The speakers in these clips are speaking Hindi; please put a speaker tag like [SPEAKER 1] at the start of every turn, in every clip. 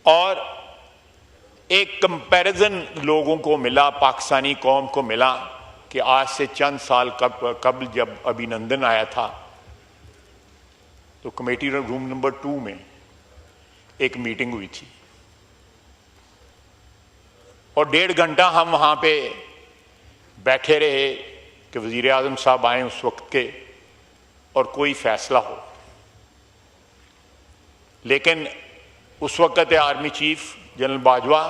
[SPEAKER 1] और एक कंपैरिजन लोगों को मिला, पाकिस्तानी कौम को मिला कि आज से चंद साल कबल जब अभिनंदन आया था तो कमेटी रूम नंबर 2 में एक मीटिंग हुई थी और 1.5 घंटा हम वहां पे बैठे रहे कि वजीर आजम साहब आए उस वक्त के और कोई फैसला हो। लेकिन उस वक्त आर्मी चीफ जनरल बाजवा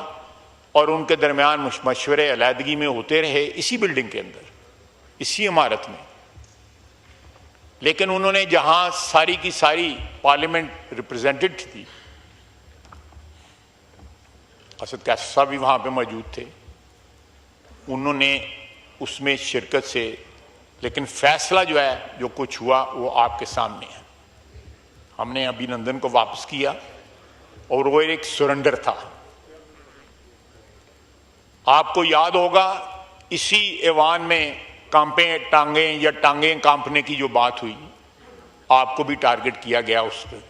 [SPEAKER 1] और उनके दरमियान मशवरे अलहदगी में होते रहे इसी बिल्डिंग के अंदर, इसी इमारत में। लेकिन उन्होंने जहां सारी की सारी पार्लियामेंट रिप्रेजेंटेड थी, असद कैसर साहब भी वहां पे मौजूद थे, उन्होंने उसमें शिरकत से, लेकिन फैसला जो है जो कुछ हुआ वो आपके सामने है। हमने अभिनंदन को वापस किया और वो एक सरेंडर था। आपको याद होगा इसी ऐवान में टांगें कांपने की जो बात हुई, आपको भी टारगेट किया गया उस पर।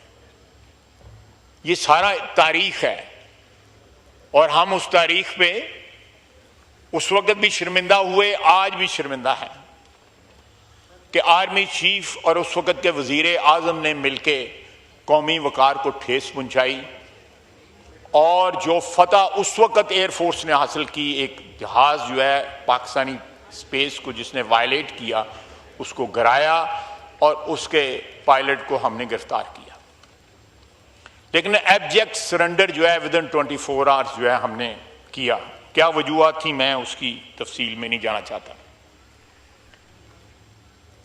[SPEAKER 1] ये सारा तारीख है और हम उस तारीख पे उस वक्त भी शर्मिंदा हुए, आज भी शर्मिंदा है कि आर्मी चीफ और उस वक्त के वजीर आजम ने मिलके कौमी वकार को ठेस पहुंचाई और जो फतह उस वक्त एयरफोर्स ने हासिल की, एक जहाज जो है पाकिस्तानी स्पेस को जिसने वायलेट किया उसको गिराया और उसके पायलट को हमने गिरफ्तार किया। लेकिन एब्जेक्ट सरेंडर जो है विदिन 24 आवर्स जो है हमने किया। क्या वजूहत थी मैं उसकी तफसील में नहीं जाना चाहता,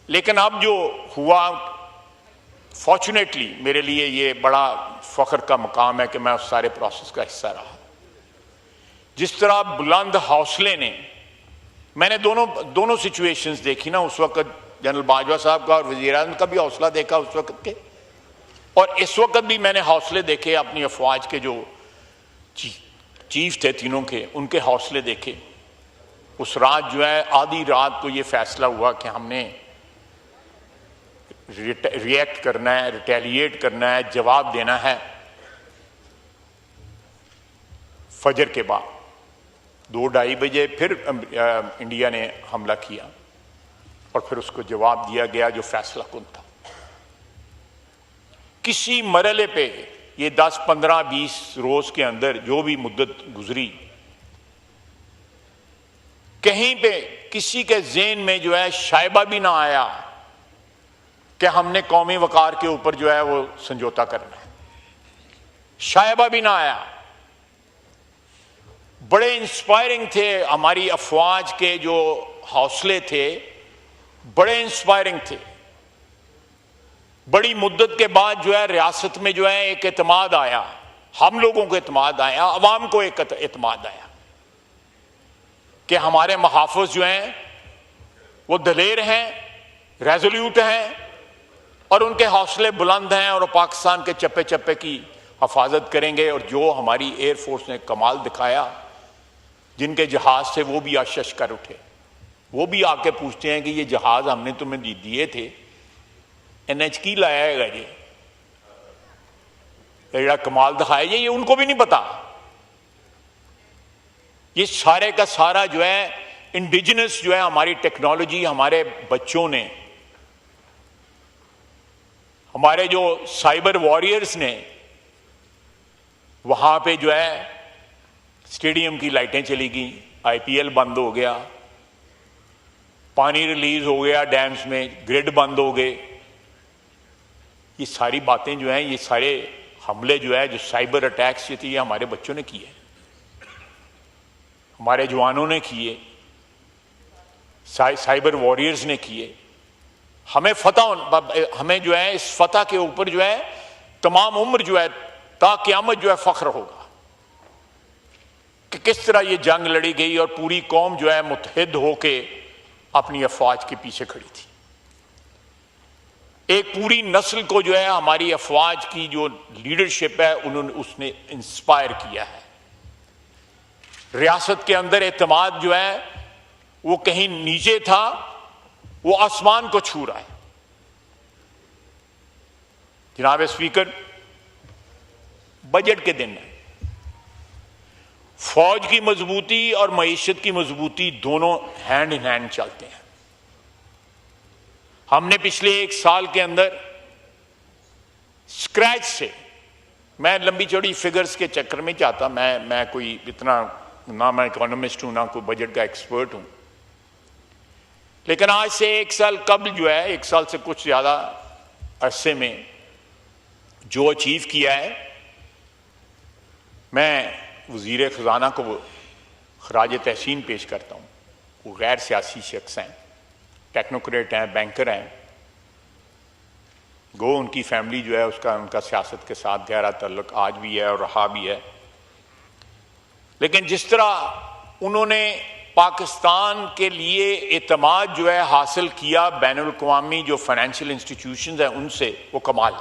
[SPEAKER 1] लेकिन अब जो हुआ फॉर्चुनेटली मेरे लिए ये बड़ा फख्र का मकाम है कि मैं उस सारे प्रोसेस का हिस्सा रहा। जिस तरह बुलंद हौसले ने, मैंने दोनों सिचुएशंस देखी ना, उस वक्त जनरल बाजवा साहब का और वजीर आज़म का भी हौसला देखा उस वक्त के, और इस वक्त भी मैंने हौसले देखे अपनी अफवाज के जो चीफ थे तीनों के, उनके हौसले देखे। उस रात जो है आधी रात को ये फैसला हुआ कि हमने रिएक्ट करना है, रिटेलिएट करना है, जवाब देना है। फजर के बाद 2-2:30 बजे फिर इंडिया ने हमला किया और फिर उसको जवाब दिया गया जो फैसला कुन था। किसी मरहले पे ये 10, 15, 20 रोज के अंदर जो भी मुद्दत गुजरी, कहीं पे किसी के ज़हन में जो है शायबा भी ना आया कि हमने कौमी वकार के ऊपर जो है वो समझौता करना है। शायबा भी ना आया। बड़े इंस्पायरिंग थे हमारी अफवाज के जो हौसले थे, बड़े इंस्पायरिंग थे। बड़ी मुद्दत के बाद जो है रियासत में जो है एक एतमाद आया, हम लोगों को एतमाद आया, अवाम को एक एतमाद आया कि हमारे मुहाफ़िज़ जो हैं वो दलेर हैं, रेजोल्यूट हैं और उनके हौसले बुलंद हैं और पाकिस्तान के चप्पे चप्पे की हिफाजत करेंगे। और जो हमारी एयरफोर्स ने कमाल दिखाया, जिनके जहाज थे वो भी आशश कर उठे, वो भी आके पूछते हैं कि ये जहाज हमने तुम्हें दिए थे, NH की लाया है जी, ये कमाल दिखाया, ये उनको भी नहीं पता। ये सारे का सारा जो है इंडिजिनस जो है हमारी टेक्नोलॉजी, हमारे बच्चों ने, हमारे जो साइबर वॉरियर्स ने, वहां पे जो है स्टेडियम की लाइटें चली गई, IPL बंद हो गया, पानी रिलीज हो गया डैम्स में, ग्रिड बंद हो गए। ये सारी बातें जो हैं, ये सारे हमले जो है, जो साइबर अटैक्स ये थी, ये हमारे बच्चों ने किए, हमारे जवानों ने किए, साइबर वॉरियर्स ने किए। हमें हमें जो है इस फतह के ऊपर जो है तमाम उम्र जो है ता क़यामत जो है फख्र होगा कि किस तरह ये जंग लड़ी गई और पूरी कौम जो है मुत्तहिद होके अपनी अफवाज के पीछे खड़ी थी। एक पूरी नस्ल को जो है हमारी अफवाज की जो लीडरशिप है उसने इंस्पायर किया है। रियासत के अंदर एतमाद जो है वो कहीं नीचे था, वो आसमान को छू रहा है। जनाब स्पीकर, बजट के दिन है, फौज की मजबूती और मईशत की मजबूती दोनों हैंड इन हैंड चलते हैं। हमने पिछले 1 साल के अंदर स्क्रैच से, मैं लंबी चौड़ी फिगर्स के चक्कर में चाहता, मैं कोई इतना ना मैं इकोनॉमिस्ट हूं ना कोई बजट का एक्सपर्ट हूं, लेकिन आज से 1 साल कबल जो है, 1 साल से कुछ ज्यादा अरसे में जो अचीव किया है, मैं वज़ीर ख़ज़ाना को खराज तहसीन पेश करता हूँ। वो गैर सियासी शख्स हैं, टेक्नोक्रेट हैं, बैंकर हैं। गो उनकी फैमिली जो है उसका उनका सियासत के साथ गहरा ताल्लुक आज भी है और रहा भी है, लेकिन जिस तरह उन्होंने पाकिस्तान के लिए एतमाद जो है हासिल किया बैनुल अक़वामी जो फाइनेंशियल इंस्टीट्यूशंस हैं उनसे, वो कमाल।